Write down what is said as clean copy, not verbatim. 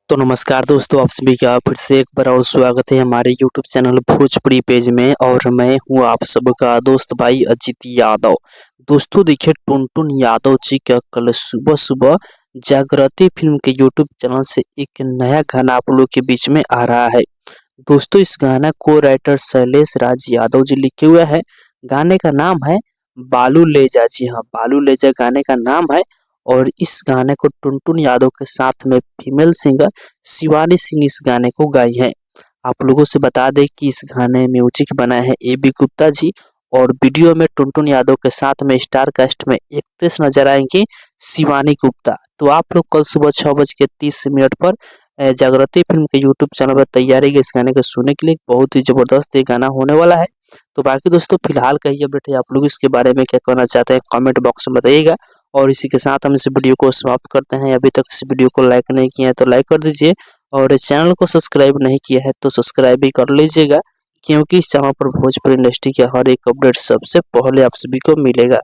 तो नमस्कार दोस्तों, आप सभी का फिर से एक बार और स्वागत है हमारे यूट्यूब चैनल भोजपुरी पेज में। और मैं हूं आप सबका दोस्त भाई अजित यादव। दोस्तों देखिए, टुनटुन यादव जी का कल सुबह सुबह जागृति फिल्म के यूट्यूब चैनल से एक नया गाना आप लोग के बीच में आ रहा है। दोस्तों इस गाना को राइटर शैलेश राज यादव जी लिखे हुए हैं। गाने का नाम है बालू ले जा। जी हाँ, बालू ले जा गाने का नाम है। और इस गाने को टुनटुन यादव के साथ में फीमेल सिंगर शिवानी सिंह इस गाने को गाई है। आप लोगों से बता दें कि इस गाने में म्यूजिक बनाए हैं AB गुप्ता जी। और वीडियो में टुनटुन यादव के साथ में स्टार कास्ट में एक्ट्रेस नजर आएंगी शिवानी गुप्ता। तो आप लोग कल सुबह 6:30 पर जागृति फिल्म के यूट्यूब चैनल पर तैयारी है इस गाने को सुनने के लिए। बहुत ही जबरदस्त ये गाना होने वाला है। तो बाकी दोस्तों फिलहाल का ये अपडेट है, आप लोग इसके बारे में क्या कहना चाहते हैं कमेंट बॉक्स में बताइएगा। और इसी के साथ हम इस वीडियो को समाप्त करते हैं। अभी तक इस वीडियो को लाइक नहीं किया है तो लाइक कर दीजिए, और इस चैनल को सब्सक्राइब नहीं किया है तो सब्सक्राइब भी कर लीजिएगा, क्योंकि इस चैनल पर भोजपुरी इंडस्ट्री के हर एक अपडेट सबसे पहले आप सभी को मिलेगा।